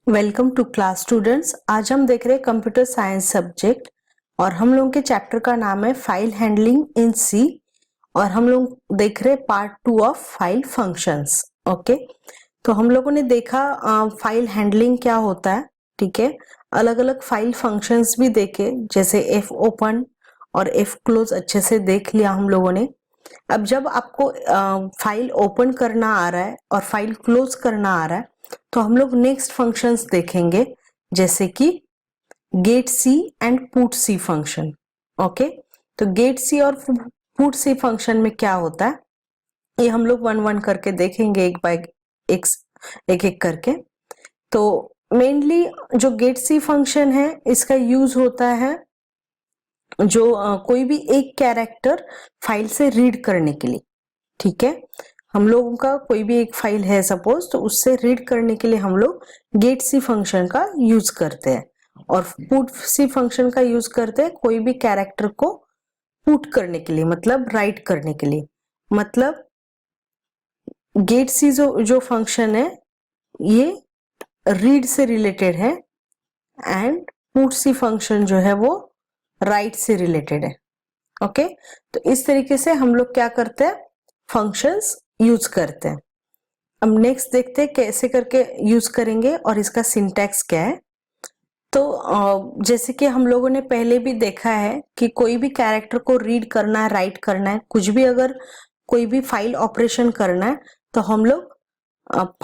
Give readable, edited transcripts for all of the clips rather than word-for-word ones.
Welcome to class students. आज हम देख रहे हैं कंप्यूटर साइंस सब्जेक्ट और हम लोगों के चैप्टर का नाम है फाइल हैंडलिंग इन सी और हम लोग देख रहे हैं part 2 of file functions. Okay, तो हम लोगों ने देखा फाइल हैंडलिंग क्या होता है। ठीक है, अलग अलग फाइल फंक्शंस भी देखे, जैसे एफ ओपन और एफ क्लोज अच्छे से देख लिया हम लोगों ने। अब जब आपको फाइल ओपन करना आ रहा है और फाइल क्लोज करना आ रहा है तो हम लोग नेक्स्ट फंक्शंस देखेंगे, जैसे कि get C and put C function. Okay, तो गेट सी और पुट सी फंक्शन में क्या होता है ये हम लोग वन वन करके देखेंगे, एक बाय एक एक करके। तो मेनली जो गेट सी फंक्शन है इसका यूज होता है जो कोई भी एक कैरेक्टर फाइल से रीड करने के लिए। ठीक है, हम लोगों का कोई भी एक फाइल है सपोज, तो उससे रीड करने के लिए हम लोग गेट सी फंक्शन का यूज करते हैं और पुट सी फंक्शन का यूज करते हैं कोई भी कैरेक्टर को पुट करने के लिए, मतलब राइट करने के लिए। मतलब गेट सी जो फंक्शन है ये रीड से रिलेटेड है एंड पुट सी फंक्शन जो है वो राइट से रिलेटेड है। ओके, तो इस तरीके से हम लोग क्या करते हैं, फंक्शंस यूज करते हैं। अब नेक्स्ट देखते हैं कैसे करके यूज करेंगे और इसका सिंटैक्स क्या है। तो जैसे कि हम लोगों ने पहले भी देखा है कि कोई भी कैरेक्टर को रीड करना है, राइट करना है, कुछ भी अगर कोई भी फाइल ऑपरेशन करना है तो हम लोग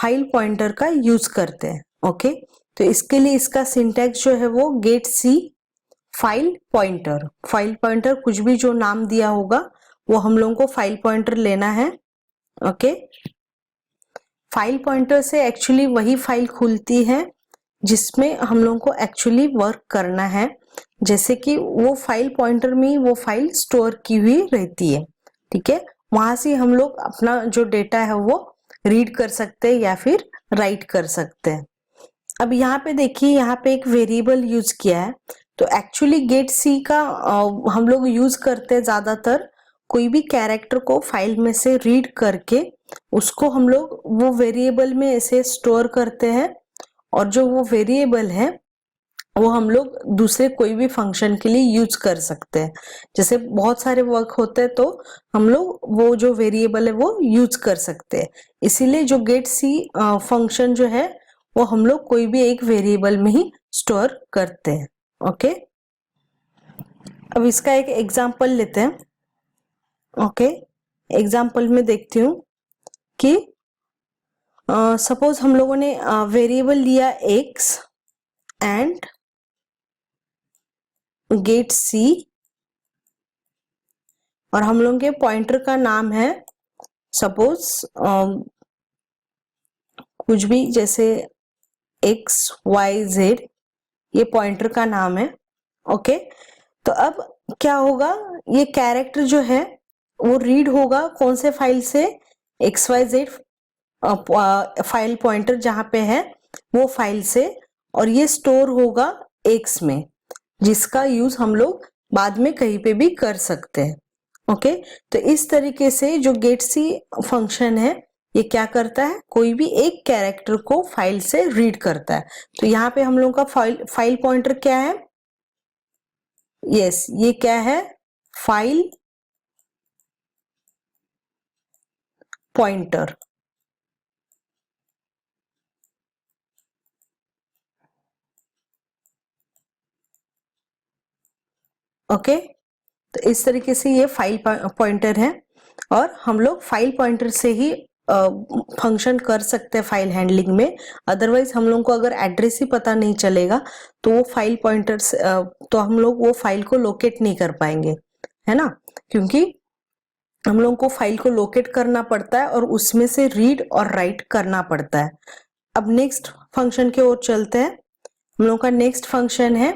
फाइल पॉइंटर का यूज करते हैं। ओके, तो इसके लिए इसका सिंटैक्स जो है वो गेट सी फाइल पॉइंटर। फाइल पॉइंटर कुछ भी जो नाम दिया होगा वो हम लोगों को फाइल पॉइंटर लेना है। ओके, फाइल पॉइंटर से एक्चुअली वही फाइल खुलती है जिसमें हम लोगों को एक्चुअली वर्क करना है, जैसे कि वो फाइल पॉइंटर में वो फाइल स्टोर की हुई रहती है। ठीक है, वहां से हम लोग अपना जो डेटा है वो रीड कर सकते हैं या फिर राइट कर सकते हैं। अब यहाँ पे देखिए, यहाँ पे एक वेरिएबल यूज किया है। तो एक्चुअली गेट सी का हम लोग यूज करते हैं ज्यादातर कोई भी कैरेक्टर को फाइल में से रीड करके उसको हम लोग वो वेरिएबल में ऐसे स्टोर करते हैं और जो वो वेरिएबल है वो हम लोग दूसरे कोई भी फंक्शन के लिए यूज कर सकते हैं। जैसे बहुत सारे वर्क होते हैं तो हम लोग वो जो वेरिएबल है वो यूज कर सकते हैं। इसीलिए जो गेट सी फंक्शन जो है वो हम लोग कोई भी एक वेरिएबल में ही स्टोर करते हैं। ओके, अब इसका एक एग्जांपल लेते हैं। ओके, एग्जांपल में देखती हूँ कि सपोज हम लोगों ने वेरिएबल लिया x एंड गेट सी और हम लोगों के पॉइंटर का नाम है सपोज कुछ भी, जैसे x y z, ये पॉइंटर का नाम है। ओके, तो अब क्या होगा, ये कैरेक्टर जो है वो रीड होगा कौन से फाइल से, XYZ फाइल पॉइंटर जहां पे है वो फाइल से, और ये स्टोर होगा X में, जिसका यूज हम लोग बाद में कहीं पे भी कर सकते हैं। ओके, तो इस तरीके से जो गेट सी फंक्शन है ये क्या करता है, कोई भी एक कैरेक्टर को फाइल से रीड करता है। तो यहाँ पे हम लोगों का फाइल पॉइंटर क्या है, यस ये क्या है, फाइल पॉइंटर। ओके, तो इस तरीके से ये फाइल पॉइंटर है और हम लोग फाइल पॉइंटर से ही फंक्शन कर सकते हैं फाइल हैंडलिंग में। अदरवाइज हम लोग को अगर एड्रेस ही पता नहीं चलेगा तो वो फाइल पॉइंटर तो हम लोग वो फाइल को लोकेट नहीं कर पाएंगे, है ना, क्योंकि हम लोगों को फाइल को लोकेट करना पड़ता है और उसमें से रीड और राइट करना पड़ता है। अब नेक्स्ट फंक्शन की ओर चलते हैं। हम लोगों का नेक्स्ट फंक्शन है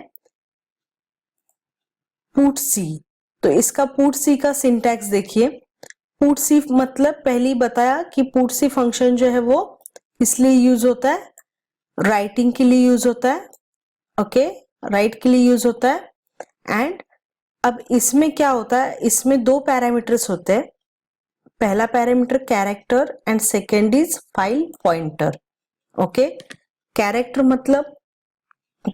पुट सी। तो इसका पुट सी का सिंटैक्स देखिए। पुट सी मतलब पहले ही बताया कि पुट सी फंक्शन जो है वो इसलिए यूज होता है, राइटिंग के लिए यूज होता है। ओके, राइट के लिए यूज होता है। एंड अब इसमें क्या होता है, इसमें दो पैरामीटर्स होते हैं। पहला parameter character and second is file pointer. Okay, character मतलब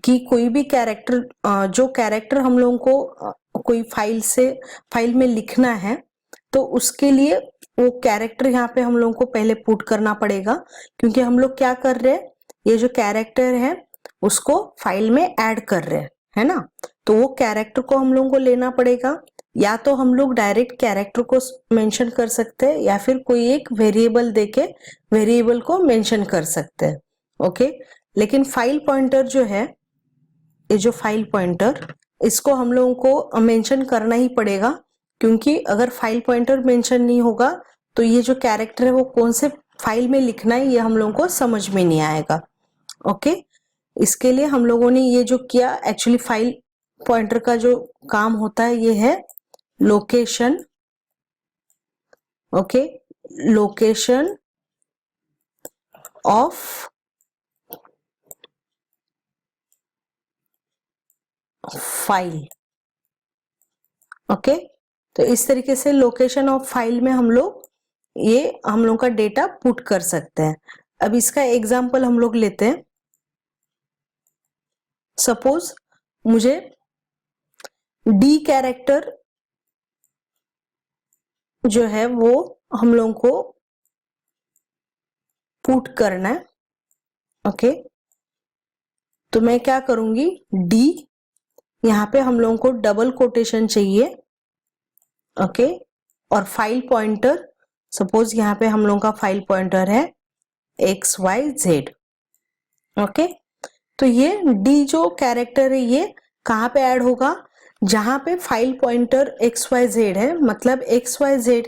कि कोई भी कैरेक्टर, जो कैरेक्टर हम लोगों को कोई फाइल में लिखना है तो उसके लिए वो कैरेक्टर यहाँ पे हम लोगों को पहले पुट करना पड़ेगा, क्योंकि हम लोग क्या कर रहे हैं, ये जो कैरेक्टर है उसको फाइल में ऐड कर रहे हैं, है ना। तो वो कैरेक्टर को हम लोगों को लेना पड़ेगा, या तो हम लोग डायरेक्ट कैरेक्टर को मेंशन कर सकते हैं या फिर कोई एक वेरिएबल देके वेरिएबल को मेंशन कर सकते हैं। ओके, लेकिन फाइल पॉइंटर जो है, ये जो फाइल पॉइंटर, इसको हम लोगों को मेंशन करना ही पड़ेगा, क्योंकि अगर फाइल पॉइंटर मेंशन नहीं होगा तो ये जो कैरेक्टर है वो कौन से फाइल में लिखना है ये हम लोगों को समझ में नहीं आएगा। ओके, इसके लिए हम लोगों ने ये जो किया, एक्चुअली फाइल पॉइंटर का जो काम होता है ये है location. Okay, location of file. Okay, तो इस तरीके से लोकेशन ऑफ फाइल में हम लोग का डेटा पुट कर सकते हैं। अब इसका एग्जांपल हम लोग लेते हैं। सपोज मुझे डी कैरेक्टर जो है वो हम लोगों को पुट करना है। ओके, तो मैं क्या करूंगी, डी, यहाँ पे हम लोगों को डबल कोटेशन चाहिए। ओके, और फाइल पॉइंटर, सपोज यहाँ पे हम लोगों का फाइल पॉइंटर है XYZ। ओके, तो ये डी जो कैरेक्टर है ये कहाँ पे ऐड होगा, जहां पे फाइल पॉइंटर XYZ है, मतलब XYZ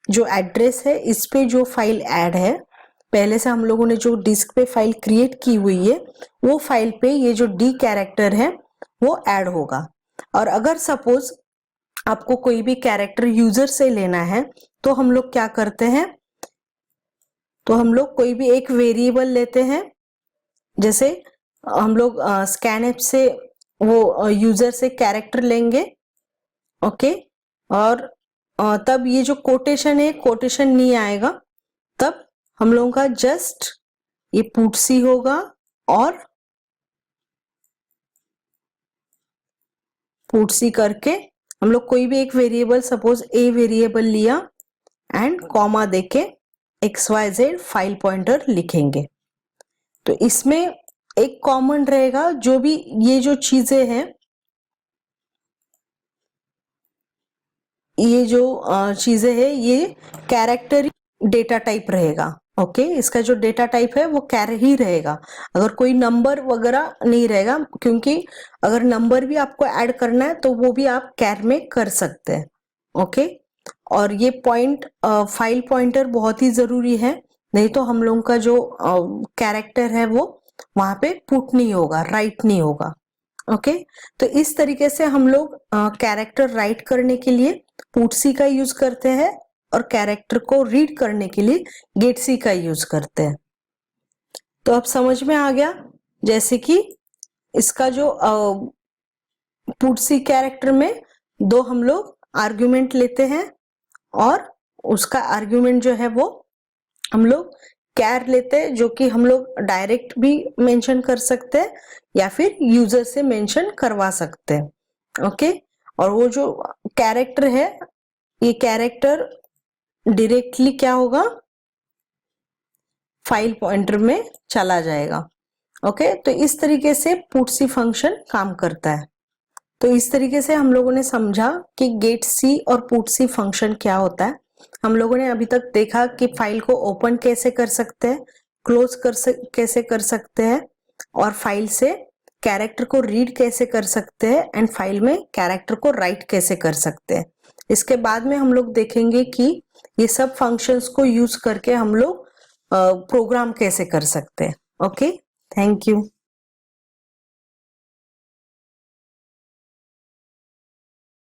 जो एड्रेस है इस पे जो फाइल ऐड है, पहले से हम लोगों ने जो डिस्क पे फाइल क्रिएट की हुई है वो फाइल पे ये जो डी कैरेक्टर है वो ऐड होगा। और अगर सपोज आपको कोई भी कैरेक्टर यूजर से लेना है तो हम लोग क्या करते हैं, तो हम लोग कोई भी एक वेरिएबल लेते हैं, जैसे हम लोग स्कैनएप से वो यूजर से कैरेक्टर लेंगे। ओके, और तब ये जो कोटेशन है, कोटेशन नहीं आएगा, तब हम लोगों का जस्ट ये पुटसी होगा और पुटसी करके हम लोग कोई भी एक वेरिएबल, सपोज ए वेरिएबल लिया एंड कॉमा देके XYZ फाइल पॉइंटर लिखेंगे। तो इसमें एक कॉमन रहेगा, जो भी ये जो चीजें हैं, ये जो चीजें हैं ये कैरेक्टर डेटा टाइप रहेगा। ओके, इसका जो डेटा टाइप है वो कैर ही रहेगा, अगर कोई नंबर वगैरह नहीं रहेगा, क्योंकि अगर नंबर भी आपको ऐड करना है तो वो भी आप कैर में कर सकते हैं। ओके, और ये फाइल पॉइंटर बहुत ही जरूरी है, नहीं तो हम लोगों का जो कैरेक्टर है वो वहां पे पुट नहीं होगा, राइट नहीं होगा। ओके, तो इस तरीके से हम लोग कैरेक्टर राइट करने के लिए पुटसी का यूज करते हैं और कैरेक्टर को रीड करने के लिए गेटसी का यूज करते हैं। तो अब समझ में आ गया, जैसे कि इसका जो पुटसी कैरेक्टर में दो हम लोग आर्ग्यूमेंट लेते हैं और उसका आर्ग्यूमेंट जो है वो हम लोग कैर लेते हैं, जो कि हम लोग डायरेक्ट भी मेंशन कर सकते हैं या फिर यूजर से मेंशन करवा सकते हैं। ओके, और वो जो कैरेक्टर है ये कैरेक्टर डायरेक्टली क्या होगा, फाइल पॉइंटर में चला जाएगा। ओके, तो इस तरीके से पुटसी फंक्शन काम करता है। तो इस तरीके से हम लोगों ने समझा कि गेटसी और पुटसी फंक्शन क्या होता है। हम लोगों ने अभी तक देखा कि फाइल को ओपन कैसे कर सकते हैं, क्लोज कैसे कर सकते हैं, और फाइल से कैरेक्टर को रीड कैसे कर सकते हैं, एंड फाइल में कैरेक्टर को राइट कैसे कर सकते हैं। इसके बाद में हम लोग देखेंगे कि ये सब फंक्शंस को यूज करके हम लोग प्रोग्राम कैसे कर सकते हैं। Okay, thank you.